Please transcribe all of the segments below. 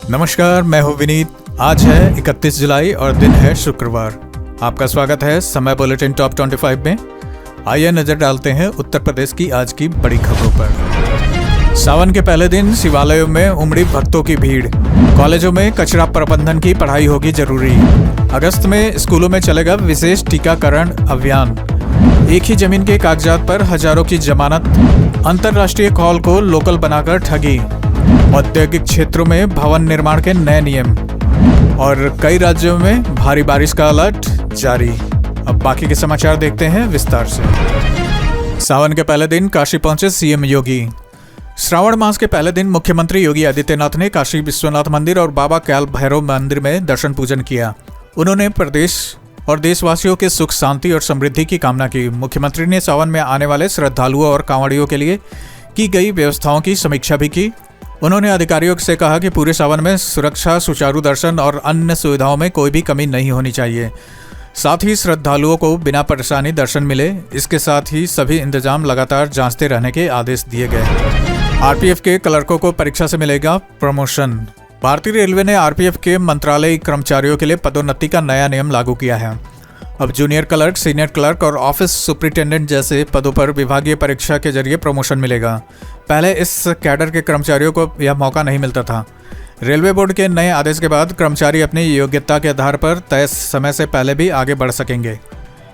नमस्कार, मैं हूँ विनीत। आज है 31 जुलाई और दिन है शुक्रवार। आपका स्वागत है समय बुलेटिन टॉप 25 में। आइए नजर डालते हैं उत्तर प्रदेश की आज की बड़ी खबरों पर। सावन के पहले दिन शिवालयों में उमड़ी भक्तों की भीड़। कॉलेजों में कचरा प्रबंधन की पढ़ाई होगी जरूरी। अगस्त में स्कूलों में चलेगा विशेष टीकाकरण अभियान। एक ही जमीन के कागजात पर हजारों की जमानत। अंतर्राष्ट्रीय कॉल को लोकल बनाकर ठगी। औद्योगिक क्षेत्रों में भवन निर्माण के नए नियम और कई राज्यों में भारी बारिश का अलर्ट जारी। अब बाकी के समाचार देखते हैं विस्तार से। सावन के पहले दिन काशी पहुंचे सीएम योगी। श्रावण मास के पहले दिन मुख्यमंत्री योगी आदित्यनाथ ने काशी विश्वनाथ मंदिर और बाबा काल भैरव मंदिर में दर्शन पूजन किया। उन्होंने प्रदेश और देशवासियों के सुख शांति और समृद्धि की कामना की। मुख्यमंत्री ने सावन में आने वाले श्रद्धालुओं और कांवड़ियों के लिए की गई व्यवस्थाओं की समीक्षा भी की। उन्होंने अधिकारियों से कहा कि पूरे सावन में सुरक्षा, सुचारू दर्शन और अन्य सुविधाओं में कोई भी कमी नहीं होनी चाहिए। साथ ही श्रद्धालुओं को बिना परेशानी दर्शन मिले, इसके साथ ही सभी इंतजाम लगातार जांचते रहने के आदेश दिए गए। आरपीएफ के क्लर्कों को परीक्षा से मिलेगा प्रमोशन। भारतीय रेलवे ने आरपीएफ के मंत्रालय कर्मचारियों के लिए पदोन्नति का नया नियम लागू किया है। अब जूनियर क्लर्क, सीनियर क्लर्क और ऑफिस सुपरिटेंडेंट जैसे पदों पर विभागीय परीक्षा के जरिए प्रमोशन मिलेगा। पहले इस कैडर के कर्मचारियों को यह मौका नहीं मिलता था। रेलवे बोर्ड के नए आदेश के बाद कर्मचारी अपनी योग्यता के आधार पर तय समय से पहले भी आगे बढ़ सकेंगे।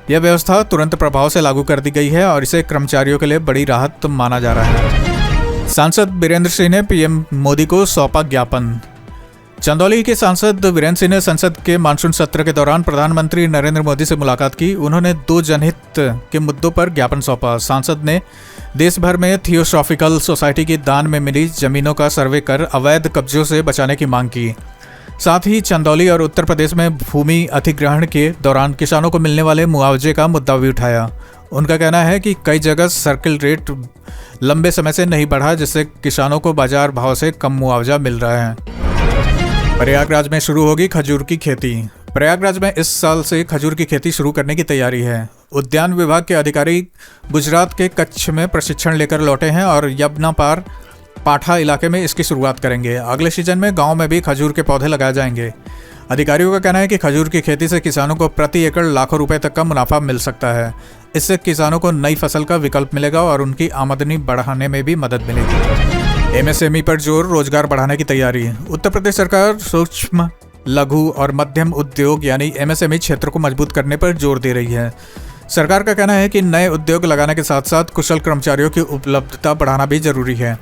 यह व्यवस्था तुरंत प्रभाव से लागू कर दी गई है और इसे कर्मचारियों के लिए बड़ी राहत माना जा रहा है। सांसद बीरेंद्र सिंह ने पीएम मोदी को सौंपा ज्ञापन। चंदौली के सांसद वीरेंद्र सिंह ने संसद के मानसून सत्र के दौरान प्रधानमंत्री नरेंद्र मोदी से मुलाकात की। उन्होंने 2 जनहित के मुद्दों पर ज्ञापन सौंपा। सांसद ने देश भर में थियोसॉफिकल सोसाइटी की दान में मिली जमीनों का सर्वे कर अवैध कब्जों से बचाने की मांग की। साथ ही चंदौली और उत्तर प्रदेश में भूमि अधिग्रहण के दौरान किसानों को मिलने वाले मुआवजे का मुद्दा भी उठाया। उनका कहना है कि कई जगह सर्किल रेट लंबे समय से नहीं बढ़ा, जिससे किसानों को बाजार भाव से कम मुआवजा मिल रहा है। प्रयागराज में शुरू होगी खजूर की खेती। प्रयागराज में इस साल से खजूर की खेती शुरू करने की तैयारी है। उद्यान विभाग के अधिकारी गुजरात के कच्छ में प्रशिक्षण लेकर लौटे हैं और यमुना पार पाठा इलाके में इसकी शुरुआत करेंगे। अगले सीजन में गांव में भी खजूर के पौधे लगाए जाएंगे। अधिकारियों का कहना है कि खजूर की खेती से किसानों को प्रति एकड़ लाखों रुपए तक का मुनाफा मिल सकता है। इससे किसानों को नई फसल का विकल्प मिलेगा और उनकी आमदनी बढ़ाने में भी मदद मिलेगी। एमएसएमई पर जोर, रोजगार बढ़ाने की तैयारी। उत्तर प्रदेश सरकार सूक्ष्म, लघु और मध्यम उद्योग यानी एमएसएमई क्षेत्र को मजबूत करने पर जोर दे रही है। सरकार का कहना है कि नए उद्योग लगाने के साथ साथ कुशल कर्मचारियों की उपलब्धता बढ़ाना भी जरूरी है।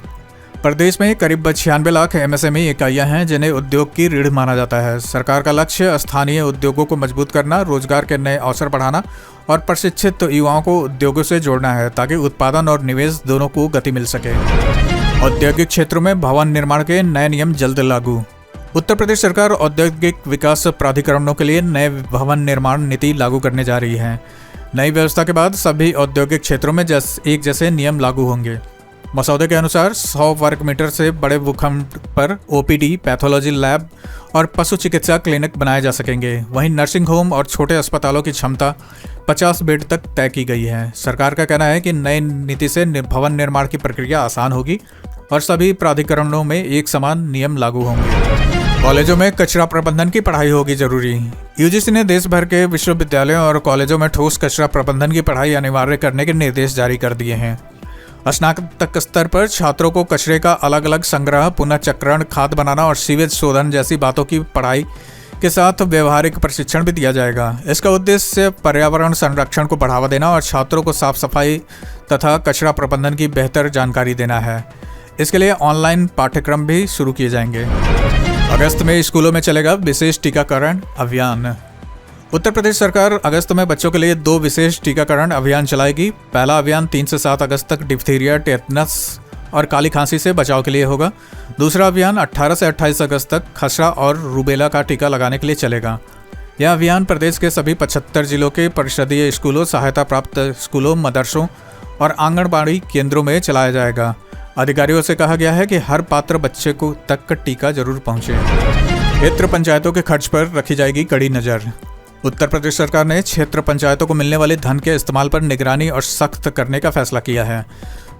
प्रदेश में करीब 96 लाख एमएसएमई इकाइयां हैं जिन्हें उद्योग की रीढ़ माना जाता है। सरकार का लक्ष्य स्थानीय उद्योगों को मजबूत करना, रोजगार के नए अवसर बढ़ाना और प्रशिक्षित युवाओं को उद्योगों से जोड़ना है ताकि उत्पादन और निवेश दोनों को गति मिल सके। औद्योगिक क्षेत्रों में भवन निर्माण के नए नियम जल्द लागू। उत्तर प्रदेश सरकार औद्योगिक विकास प्राधिकरणों के लिए नए भवन निर्माण नीति लागू करने जा रही है। नई व्यवस्था के बाद सभी औद्योगिक क्षेत्रों में एक जैसे नियम लागू होंगे। मसौदे के अनुसार 100 वर्ग मीटर से बड़े भूखंड पर ओपीडी, पैथोलॉजी लैब और पशु चिकित्सा क्लिनिक बनाए जा सकेंगे। वहीं नर्सिंग होम और छोटे अस्पतालों की क्षमता 50 बेड तक तय की गई है। सरकार का कहना है कि नई नीति से भवन निर्माण की प्रक्रिया आसान होगी और सभी प्राधिकरणों में एक समान नियम लागू होंगे। कॉलेजों में कचरा प्रबंधन की पढ़ाई होगी जरूरी। यूजीसी ने देश भर के विश्वविद्यालयों और कॉलेजों में ठोस कचरा प्रबंधन की पढ़ाई अनिवार्य करने के निर्देश जारी कर दिए हैं। स्नातक स्तर पर छात्रों को कचरे का अलग अलग संग्रह, पुनर्चक्रण, खाद बनाना और सीवेज शोधन जैसी बातों की पढ़ाई के साथ व्यवहारिक प्रशिक्षण भी दिया जाएगा। इसका उद्देश्य पर्यावरण संरक्षण को बढ़ावा देना और छात्रों को साफ सफाई तथा कचरा प्रबंधन की बेहतर जानकारी देना है। इसके लिए ऑनलाइन पाठ्यक्रम भी शुरू किए जाएंगे। अगस्त में स्कूलों में चलेगा विशेष टीकाकरण अभियान। उत्तर प्रदेश सरकार अगस्त में बच्चों के लिए 2 विशेष टीकाकरण अभियान चलाएगी। पहला अभियान 3 से 7 अगस्त तक डिप्थीरिया, टेटनस और काली खांसी से बचाव के लिए होगा। दूसरा अभियान 18 से 28 अगस्त तक खसरा और रूबेला का टीका लगाने के लिए चलेगा। यह अभियान प्रदेश के सभी 75 जिलों के परिषदीय स्कूलों, सहायता प्राप्त स्कूलों, मदरसों और आंगनबाड़ी केंद्रों में चलाया जाएगा। अधिकारियों से कहा गया है कि हर पात्र बच्चे को तक टीका जरूर पहुंचे। क्षेत्र पंचायतों के खर्च पर रखी जाएगी कड़ी नज़र। उत्तर प्रदेश सरकार ने क्षेत्र पंचायतों को मिलने वाले धन के इस्तेमाल पर निगरानी और सख्त करने का फैसला किया है।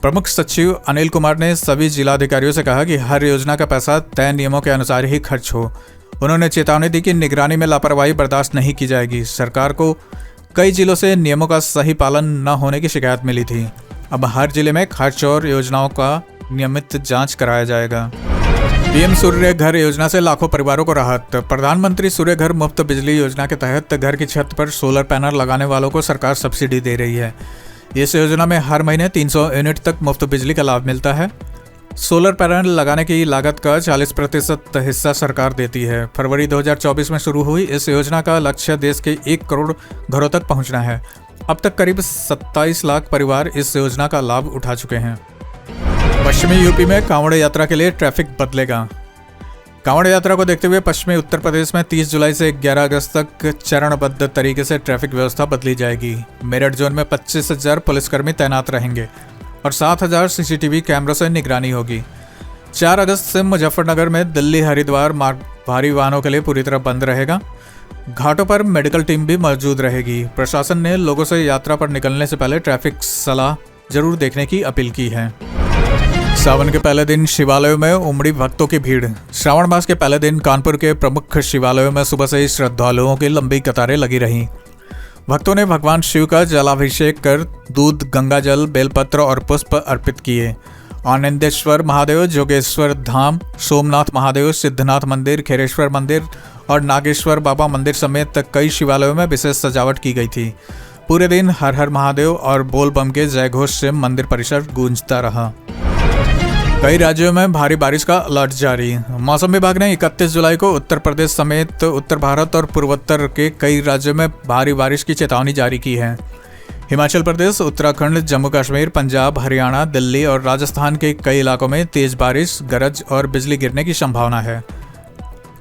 प्रमुख सचिव अनिल कुमार ने सभी जिलाधिकारियों से कहा कि हर योजना का पैसा तय नियमों के अनुसार ही खर्च हो। उन्होंने चेतावनी दी कि निगरानी में लापरवाही बर्दाश्त नहीं की जाएगी। सरकार को कई जिलों से नियमों का सही पालन न होने की शिकायत मिली थी। अब हर जिले में खर्च और योजनाओं का नियमित जांच कराया जाएगा। पीएम सूर्य घर योजना से लाखों परिवारों को राहत। प्रधानमंत्री सूर्य घर मुफ्त बिजली योजना के तहत घर की छत पर सोलर पैनल लगाने वालों को सरकार सब्सिडी दे रही है। इस योजना में हर महीने 300 यूनिट तक मुफ्त बिजली का लाभ मिलता है। सोलर पैनल लगाने की लागत का 40% हिस्सा सरकार देती है। फरवरी 2024 में शुरू हुई इस योजना का लक्ष्य देश के 1 करोड़ घरों तक पहुंचना है। अब तक करीब 27 लाख परिवार इस योजना का लाभ उठा चुके हैं। पश्चिमी यूपी में कांवड़ यात्रा के लिए ट्रैफिक बदलेगा। कांवड़ यात्रा को देखते हुए पश्चिमी उत्तर प्रदेश में 30 जुलाई से 11 अगस्त तक चरणबद्ध तरीके से ट्रैफिक व्यवस्था बदली जाएगी। मेरठ जोन में 25,000 पुलिसकर्मी तैनात रहेंगे और 7,000 सीसीटीवी कैमरों से निगरानी होगी। 4 अगस्त से मुजफ्फरनगर में दिल्ली हरिद्वार मार्ग भारी वाहनों के लिए पूरी तरह बंद रहेगा। घाटों पर मेडिकल टीम भी मौजूद रहेगी। प्रशासन ने लोगों से यात्रा पर निकलने से पहले ट्रैफिक सलाह जरूर देखने की अपील की है। सावन के पहले दिन शिवालयों में उमड़ी भक्तों की भीड़। श्रावण मास के पहले दिन कानपुर के प्रमुख शिवालयों में सुबह से ही श्रद्धालुओं की लंबी कतारें लगी रहीं। भक्तों ने भगवान शिव का जलाभिषेक कर दूध, गंगाजल, बेलपत्र और पुष्प अर्पित किए। आनंदेश्वर महादेव, जोगेश्वर धाम, सोमनाथ महादेव, सिद्धनाथ मंदिर, खेरेश्वर मंदिर और नागेश्वर बाबा मंदिर समेत कई शिवालयों में विशेष सजावट की गई थी। पूरे दिन हर हर महादेव और बोल बम के जयघोष से मंदिर परिसर गूंजता रहा। कई राज्यों में भारी बारिश का अलर्ट जारी। मौसम विभाग ने 31 जुलाई को उत्तर प्रदेश समेत उत्तर भारत और पूर्वोत्तर के कई राज्यों में भारी बारिश की चेतावनी जारी की है। हिमाचल प्रदेश, उत्तराखंड, जम्मू कश्मीर, पंजाब, हरियाणा, दिल्ली और राजस्थान के कई इलाकों में तेज बारिश, गरज और बिजली गिरने की संभावना है।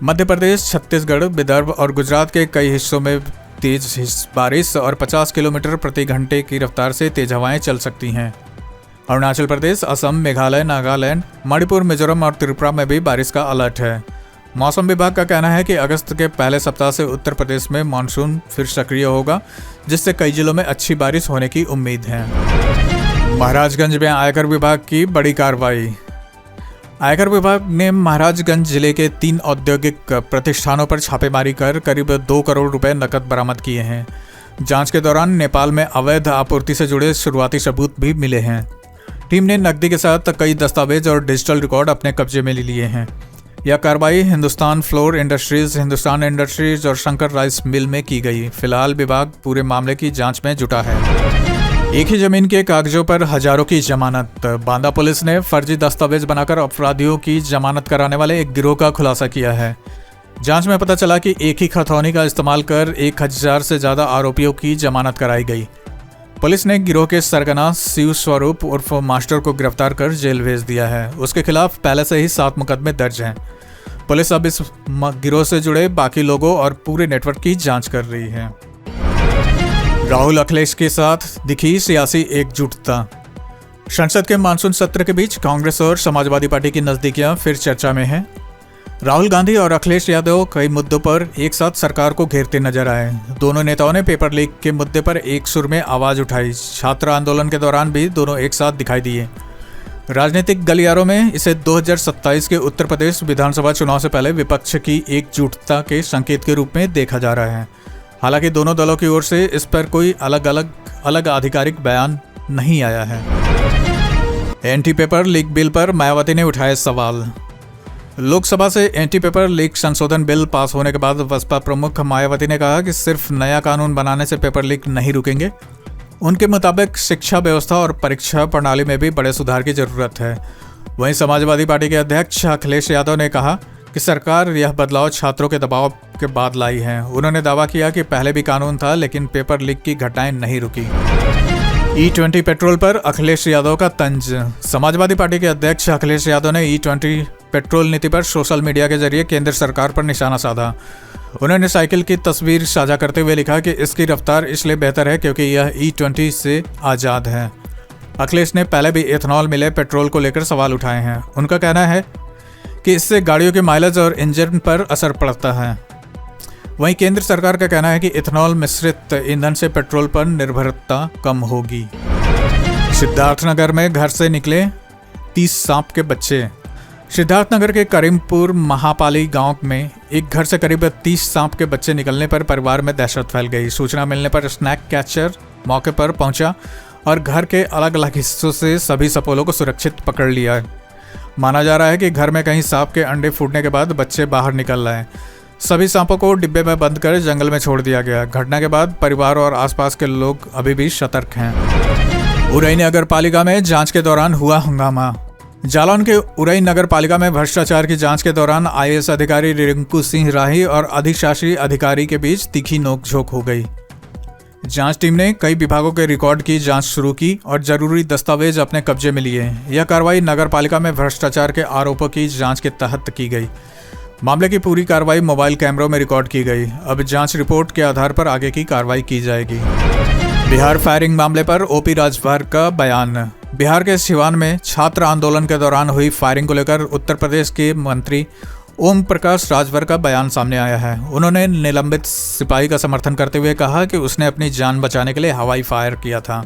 मध्य प्रदेश, छत्तीसगढ़, विदर्भ और गुजरात के कई हिस्सों में तेज बारिश और 50 किलोमीटर प्रति घंटे की रफ्तार से तेज हवाएं चल सकती हैं। अरुणाचल प्रदेश, असम, मेघालय, नागालैंड, मणिपुर, मिजोरम और त्रिपुरा में भी बारिश का अलर्ट है। मौसम विभाग का कहना है कि अगस्त के पहले सप्ताह से उत्तर प्रदेश में मानसून फिर सक्रिय होगा, जिससे कई जिलों में अच्छी बारिश होने की उम्मीद है। महाराजगंज में आयकर विभाग की बड़ी कार्रवाई। आयकर विभाग ने महाराजगंज जिले के 3 औद्योगिक प्रतिष्ठानों पर छापेमारी कर करीब 2 करोड़ रुपए नकद बरामद किए हैं। जांच के दौरान नेपाल में अवैध आपूर्ति से जुड़े शुरुआती सबूत भी मिले हैं। टीम ने नकदी के साथ कई दस्तावेज और डिजिटल रिकॉर्ड अपने कब्जे में ले लिए हैं। यह कार्रवाई Hindustan floor industries, Hindustan industries और शंकर राइस मिल में की गई। फिलहाल विभाग पूरे मामले की जांच में जुटा है। एक ही जमीन के कागजों पर हजारों की जमानत। बांदा पुलिस ने फर्जी दस्तावेज बनाकर अपराधियों की जमानत कराने वाले एक गिरोह का खुलासा किया है। जांच में पता चला कि एक ही खतौनी का इस्तेमाल कर 1000 से ज्यादा आरोपियों की जमानत कराई गई। पुलिस ने गिरोह के सरगना शिव स्वरूप उर्फ मास्टर को गिरफ्तार कर जेल भेज दिया है। उसके खिलाफ पहले से ही 7 मुकदमे दर्ज हैं। पुलिस अब इस गिरोह से जुड़े बाकी लोगों और पूरे नेटवर्क की जांच कर रही है। राहुल अखिलेश के साथ दिखी सियासी एकजुटता। संसद के मानसून सत्र के बीच कांग्रेस और समाजवादी पार्टी की नजदीकियां फिर चर्चा में हैं। राहुल गांधी और अखिलेश यादव कई मुद्दों पर एक साथ सरकार को घेरते नजर आए। दोनों नेताओं ने पेपर लीक के मुद्दे पर एक सुर में आवाज उठाई। छात्र आंदोलन के दौरान भी दोनों एक साथ दिखाई दिए। राजनीतिक गलियारों में इसे 2027 के उत्तर प्रदेश विधानसभा चुनाव से पहले विपक्ष की एकजुटता के संकेत के रूप में देखा जा रहा है। हालांकि दोनों दलों की ओर से इस पर कोई अलग आधिकारिक बयान नहीं आया है। एंटी पेपर लीक बिल पर मायावती ने उठाए सवाल। लोकसभा से एंटी पेपर लीक संशोधन बिल पास होने के बाद बसपा प्रमुख मायावती ने कहा कि सिर्फ नया कानून बनाने से पेपर लीक नहीं रुकेंगे। उनके मुताबिक शिक्षा व्यवस्था और परीक्षा प्रणाली में भी बड़े सुधार की जरूरत है। वहीं समाजवादी पार्टी के अध्यक्ष अखिलेश यादव ने कहा कि सरकार यह बदलाव छात्रों के दबाव के बाद लाई है। उन्होंने दावा किया कि पहले भी कानून था, लेकिन पेपर लीक की घटनाएं नहीं रुकी। E20 पेट्रोल पर अखिलेश यादव का तंज। समाजवादी पार्टी के अध्यक्ष अखिलेश यादव ने E20 पेट्रोल नीति पर सोशल मीडिया के जरिए केंद्र सरकार पर निशाना साधा। उन्होंने साइकिल की तस्वीर साझा करते हुए लिखा कि इसकी रफ्तार इसलिए बेहतर है क्योंकि यह E20 से आज़ाद है। अखिलेश ने पहले भी एथनॉल मिले पेट्रोल को लेकर सवाल उठाए हैं। उनका कहना है कि इससे गाड़ियों के माइलेज और इंजन पर असर पड़ता है। वहीं केंद्र सरकार का कहना है कि इथेनॉल मिश्रित ईंधन से पेट्रोल पर निर्भरता कम होगी। सिद्धार्थनगर में घर से निकले 30 सांप के बच्चे। सिद्धार्थनगर के करीमपुर महापाली गांव में एक घर से करीब 30 सांप के बच्चे निकलने पर परिवार में दहशत फैल गई। सूचना मिलने पर स्नैक कैचर मौके पर पहुंचा और घर के अलग अलग हिस्सों से सभी सपोलों को सुरक्षित पकड़ लिया। माना जा रहा है कि घर में कहीं सांप के अंडे फूटने के बाद बच्चे बाहर निकल रहे हैं। सभी सांपों को डिब्बे में बंद कर जंगल में छोड़ दिया गया। घटना के बाद परिवार और आसपास के लोग अभी भी सतर्क हैं। उरई नगर पालिका में जांच के दौरान हुआ हंगामा। जालौन के उरई नगर पालिका में भ्रष्टाचार की जांच के दौरान IAS अधिकारी रिंकू सिंह राही और अधिशासी अधिकारी के बीच तीखी नोकझोंक हो गई। जांच टीम ने कई विभागों के रिकॉर्ड की जांच शुरू की और जरूरी दस्तावेज अपने कब्जे में लिए। यह कार्रवाई नगर पालिका में भ्रष्टाचार के आरोपों की जांच के तहत की गई। मामले की पूरी कार्रवाई मोबाइल कैमरों में रिकॉर्ड की गई। अब जांच रिपोर्ट के आधार पर आगे की कार्रवाई की जाएगी। बिहार फायरिंग मामले पर OP राजभर का बयान। बिहार के सिवान में छात्र आंदोलन के दौरान हुई फायरिंग को लेकर उत्तर प्रदेश के मंत्री ओम प्रकाश राजभर का बयान सामने आया है। उन्होंने निलंबित सिपाही का समर्थन करते हुए कहा कि उसने अपनी जान बचाने के लिए हवाई फायर किया था।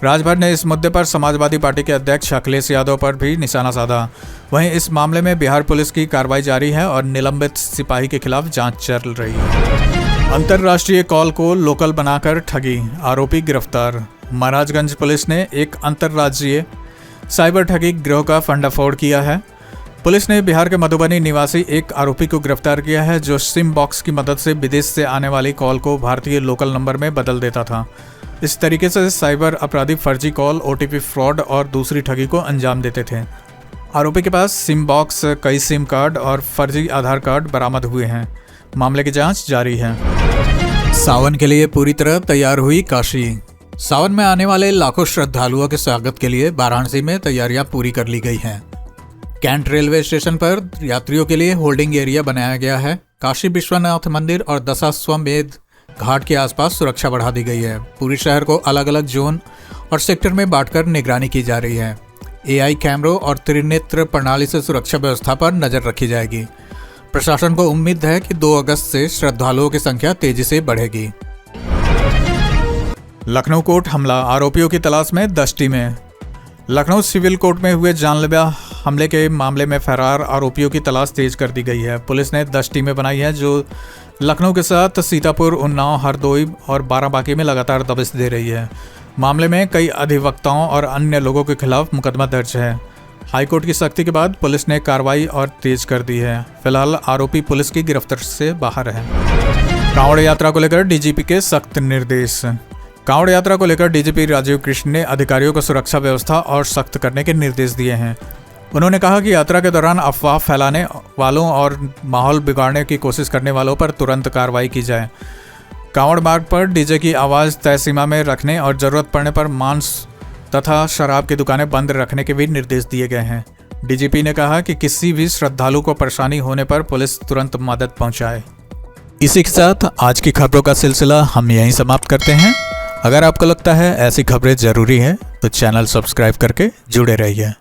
राजभर ने इस मुद्दे पर समाजवादी पार्टी के अध्यक्ष अखिलेश यादव पर भी निशाना साधा। वहीं इस मामले में बिहार पुलिस की कार्रवाई जारी है और निलंबित सिपाही के खिलाफ जांच चल रही है। अंतर्राष्ट्रीय कॉल को लोकल बनाकर ठगी, आरोपी गिरफ्तार। महाराजगंज पुलिस ने एक अंतर्राज्यीय साइबर ठगी गिरोह का फंडाफोड़ किया है। पुलिस ने बिहार के मधुबनी निवासी एक आरोपी को गिरफ्तार किया है जो सिम बॉक्स की मदद से विदेश से आने वाली कॉल को भारतीय लोकल नंबर में बदल देता था। इस तरीके से साइबर अपराधी फर्जी कॉल, OTP फ्रॉड और दूसरी ठगी को अंजाम देते थे। आरोपी के पास सिम बॉक्स, कई सिम कार्ड और फर्जी आधार कार्ड बरामद हुए हैं। मामले की जांच जारी है। सावन के लिए पूरी तरह तैयार हुई काशी। सावन में आने वाले लाखों श्रद्धालुओं के स्वागत के लिए वाराणसी में तैयारियां पूरी कर ली गई हैं। कैंट रेलवे स्टेशन पर यात्रियों के लिए होल्डिंग एरिया बनाया गया है। काशी विश्वनाथ मंदिर और दशाश्वमेध घाट के आसपास सुरक्षा बढ़ा दी गई है। पूरे शहर को अलग अलग जोन और सेक्टर में बांटकर निगरानी की जा रही है। AI कैमरों और त्रिनेत्र प्रणाली से सुरक्षा व्यवस्था पर नजर रखी जाएगी। प्रशासन को उम्मीद है कि 2 अगस्त से श्रद्धालुओं की संख्या तेजी से बढ़ेगी। लखनऊ कोर्ट हमला, आरोपियों की तलाश में 10 टीमें। लखनऊ सिविल कोर्ट में हुए जानलेवा हमले के मामले में फरार आरोपियों की तलाश तेज कर दी गई है। पुलिस ने 10 टीमें बनाई हैं जो लखनऊ के साथ सीतापुर, उन्नाव, हरदोई और बाराबांकी में लगातार दबिश दे रही है। मामले में कई अधिवक्ताओं और अन्य लोगों के खिलाफ मुकदमा दर्ज है। हाईकोर्ट की सख्ती के बाद पुलिस ने कार्रवाई और तेज कर दी है। फिलहाल आरोपी पुलिस की गिरफ्त से बाहर है। कांवड़ यात्रा को लेकर DGP के सख्त निर्देश। कांवड़ यात्रा को लेकर DGP राजीव कृष्ण ने अधिकारियों को सुरक्षा व्यवस्था और सख्त करने के निर्देश दिए हैं। उन्होंने कहा कि यात्रा के दौरान अफवाह फैलाने वालों और माहौल बिगाड़ने की कोशिश करने वालों पर तुरंत कार्रवाई की जाए। कांवड़ मार्ग पर DJ की आवाज़ तय सीमा में रखने और ज़रूरत पड़ने पर मांस तथा शराब की दुकानें बंद रखने के भी निर्देश दिए गए हैं। DGP ने कहा कि किसी भी श्रद्धालु को परेशानी होने पर पुलिस तुरंत मदद पहुंचाए। इसी के साथ आज की खबरों का सिलसिला हम यहीं समाप्त करते हैं। अगर आपको लगता है ऐसी खबरें ज़रूरी हैं तो चैनल सब्सक्राइब करके जुड़े रहिए।